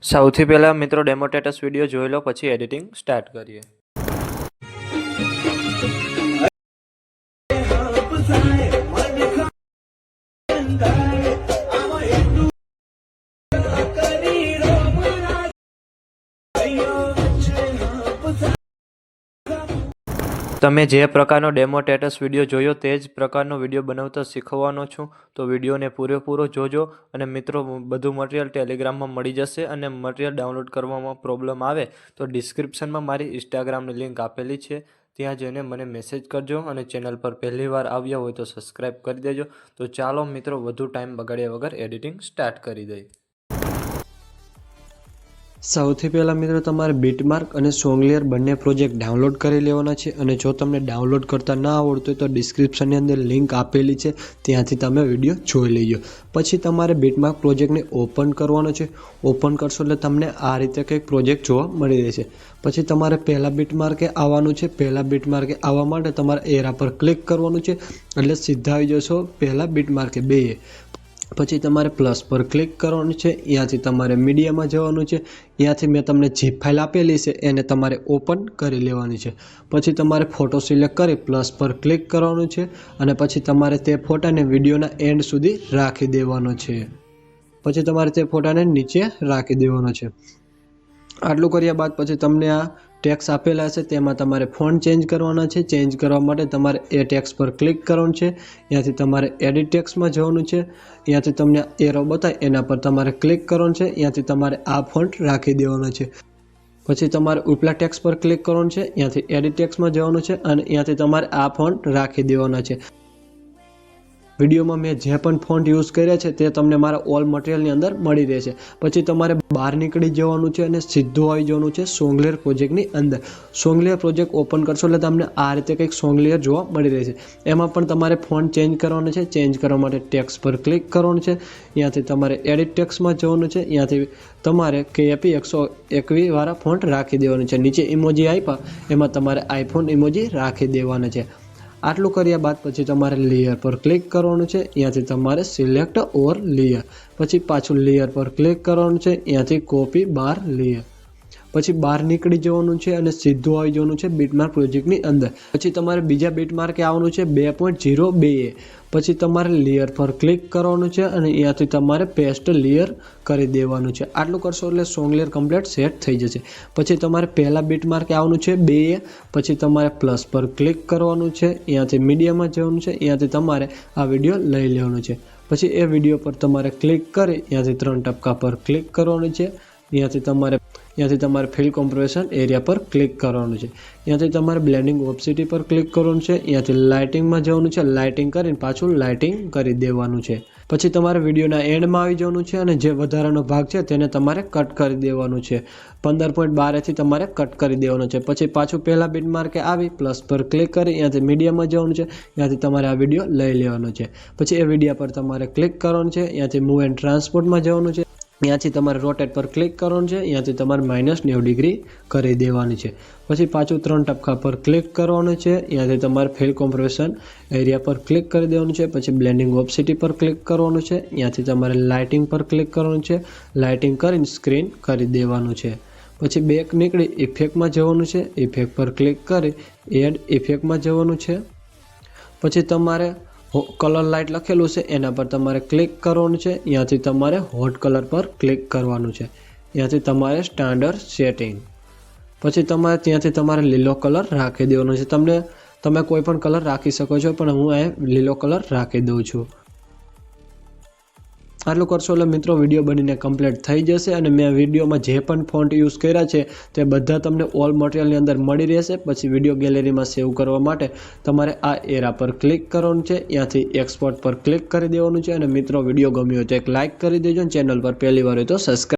સૌથી પહેલાં મિત્રો ડેમો સ્ટેટસ વિડીયો જોઈ લો, પછી એડિટિંગ સ્ટાર્ટ કરીએ. તમે જે પ્રકારનો ડેમો સ્ટેટસ વિડીયો જોયો તે જ પ્રકારનો વિડીયો બનાવતા શીખવાનો છું, તો વિડીયોને પૂરેપૂરો જોજો. અને મિત્રો, બધું મટીરિયલ ટેલિગ્રામમાં મળી જશે. અને મટીરિયલ ડાઉનલોડ કરવામાં પ્રોબ્લેમ આવે તો ડિસ્ક્રિપ્શનમાં મારી ઇન્સ્ટાગ્રામની લિંક આપેલી છે, ત્યાં જઈને મને મેસેજ કરજો. અને ચેનલ પર પહેલી વાર આવ્યા હોય તો સબસ્ક્રાઈબ કરી દેજો. તો ચાલો મિત્રો, વધુ ટાઈમ બગાડ્યા વગર એડિટિંગ સ્ટાર્ટ કરી દઈએ. સૌથી પહેલાં મિત્રો, તમારે બીટમાર્ક અને સોંગલિયર બંને પ્રોજેક્ટ ડાઉનલોડ કરી લેવાના છે. અને જો તમને ડાઉનલોડ કરતા ના આવડતું હોય તો ડિસ્ક્રિપ્શનની અંદર લિંક આપેલી છે, ત્યાંથી તમે વિડીયો જોઈ લેજો. પછી તમારે બીટમાર્ક પ્રોજેક્ટને ઓપન કરવાનો છે. ઓપન કરશો એટલે તમને આ રીતે કંઈક પ્રોજેક્ટ જોવા મળી રહેશે. પછી તમારે પહેલાં બીટમાર્કે આવવાનું છે. પહેલાં બીટમાર્કે આવવા માટે તમારે એરા પર ક્લિક કરવાનું છે, એટલે સીધા આવી જશો પહેલાં બીટમાર્કે 2. પછી તમારે પ્લસ પર ક્લિક કરવાનું છે. ત્યાંથી તમારે મીડિયામાં જવાનું છે. ત્યાંથી મેં તમને જે ફાઇલ આપેલી છે એને તમારે ઓપન કરી લેવાની છે. પછી તમારે ફોટો સિલેક્ટ કરી પ્લસ પર ક્લિક કરવાનું છે. અને પછી તમારે તે ફોટાને વિડીયોના એન્ડ સુધી રાખી દેવાનો છે. પછી તમારે તે ફોટાને નીચે રાખી દેવાનો છે. આટલું કર્યા બાદ પછી તમને આ ટેક્સ આપેલા છે, તેમાં તમારે ફોન્ટ ચેન્જ કરવાના છે. ચેન્જ કરવા માટે તમારે એ ટેક્સ પર ક્લિક કરવાનું છે. ત્યાંથી તમારે એડિટ ટેક્સમાં જવાનું છે. ત્યાંથી તમને એરો બતાવે એના પર તમારે ક્લિક કરવાનું છે. ત્યાંથી તમારે આ ફોન્ટ રાખી દેવાનો છે. પછી તમારે ઉપલા ટેક્સ પર ક્લિક કરવાનું છે. ત્યાંથી એડિટ ટેક્સમાં જવાનું છે અને ત્યાંથી તમારે આ ફોન્ટ રાખી દેવાના છે. વિડીયોમાં મેં જે પણ ફોન્ટ યુઝ કર્યા છે તે તમને મારા ઓલ મટીરિયલની અંદર મળી રહેશે. પછી તમારે બહાર નીકળી જવાનું છે અને સીધું આવી જવાનું છે સોંગલિયર પ્રોજેક્ટની અંદર. સોંગલિયર પ્રોજેક્ટ ઓપન કરશો એટલે તમને આ રીતે કંઈક સોંગલિયર જોવા મળી રહેશે. એમાં પણ તમારે ફોન્ટ ચેન્જ કરવાનો છે. ચેન્જ કરવા માટે ટેક્સ પર ક્લિક કરવાનું છે. ત્યાંથી તમારે એડિટ ટેક્સમાં જવાનું છે. ત્યાંથી તમારે KP 121 વાળા ફોન્ટ રાખી દેવાનું છે. નીચે ઇમોજી આપ્યા એમાં તમારે આઈફોન ઇમોજી રાખી દેવાના છે. આટલું કર્યા બાદ પછી તમારે લેયર પર ક્લિક કરવાનું છે. ત્યાંથી તમારે સિલેક્ટ ઓર લેયર. પછી પાછું લેયર પર ક્લિક કરવાનું છે. ત્યાંથી કોપી બાર લેયર. પછી બહાર નીકળી જવાનું છે અને સીધું આવી જવાનું છે બીટમાર્ક પ્રોજેક્ટની અંદર. પછી તમારે બીજા બીટમાર્કે આવવાનું છે 2.02. પછી તમારે લેયર પર ક્લિક કરવાનું છે અને ત્યાંથી તમારે પેસ્ટ લેયર કરી દેવાનું છે. આટલું કરશો એટલે સોંગલિયર કમ્પ્લીટ સેટ થઈ જશે. પછી તમારે પહેલા બીટમાર્કે આવવાનું છે 2. પછી તમારે પ્લસ પર ક્લિક કરવાનું છે. ત્યાંથી મીડિયામાં જવાનું છે. ત્યાંથી તમારે આ વિડીયો લઈ લેવાનો છે. પછી એ વિડીયો પર તમારે ક્લિક કરી ત્યાંથી 3 ટપકા પર ક્લિક કરવાનું છે. ત્યાંથી તમારે ફિલ કોમ્પ્રેશન એરિયા પર ક્લિક કરવાનું છે. ત્યાંથી તમારે બ્લેન્ડિંગ ઓપ્સિટી પર ક્લિક કરવાનું છે. ત્યાંથી લાઇટિંગમાં જવાનું છે. લાઇટિંગ કરીને પાછું લાઇટિંગ કરી દેવાનું છે. પછી તમારે વિડીયોના એન્ડમાં આવી જવાનું છે અને જે વધારાનો ભાગ છે તેને તમારે કટ કરી દેવાનું છે. 15.12 તમારે કટ કરી દેવાનું છે. પછી પાછું પહેલા બીટમાર્કે આવી પ્લસ પર ક્લિક કરી ત્યાંથી મીડિયામાં જવાનું છે. ત્યાંથી તમારે આ વિડીયો લઈ લેવાનો છે. પછી એ વિડીયો પર તમારે ક્લિક કરવાનું છે. ત્યાંથી મૂવ એન્ડ ટ્રાન્સપોર્ટમાં જવાનું છે. ત્યાંથી તમારે રોટેટ પર ક્લિક કરવાનું છે. ત્યાંથી તમારે -90 ડિગ્રી કરી દેવાની છે. પછી પાછું 3 ટપકા પર ક્લિક કરવાનું છે. ત્યાંથી તમારે ફિલ કોમ્પ્રેશન એરિયા પર ક્લિક કરી દેવાનું છે. પછી બ્લેન્ડિંગ ઓપ્સિટી પર ક્લિક કરવાનું છે. ત્યાંથી તમારે લાઇટિંગ પર ક્લિક કરવાનું છે. લાઇટિંગ કરીને સ્ક્રીન કરી દેવાનું છે. પછી બેક નીકળી ઇફેક્ટમાં જવાનું છે. ઇફેક્ટ પર ક્લિક કરી એડ ઇફેક્ટમાં જવાનું છે. પછી તમારે કલર લાઇટ લખેલું છે એના પર તમારે ક્લિક કરવાનું છે. ત્યાંથી તમારે હોટ કલર પર ક્લિક કરવાનું છે. ત્યાંથી તમારે સ્ટાન્ડર્ડ સેટિંગ. પછી ત્યાંથી તમારે લીલો કલર રાખી દેવાનો છે. તમે કોઈ પણ કલર રાખી શકો છો, પણ હું આ લીલો કલર રાખી દઉં છું. આટલું કરશો એટલે મિત્રો વિડીયો બનીને કમ્પ્લીટ થઈ જશે. અને મેં વિડીયોમાં જે પણ ફોન્ટ યુઝ કર્યા છે તે બધા તમને ઓલ મટીરિયલની અંદર મળી રહેશે. પછી વિડીયો ગેલેરીમાં સેવ કરવા માટે તમારે આ એરા પર ક્લિક કરવાનું છે. ત્યાંથી એક્સપોર્ટ પર ક્લિક કરી દેવાનું છે. અને મિત્રો, વિડીયો ગમ્યો હોય તો એક લાઇક કરી દેજો. ચેનલ પર પહેલી વાર હોય તો સબસ્ક્રાઈબ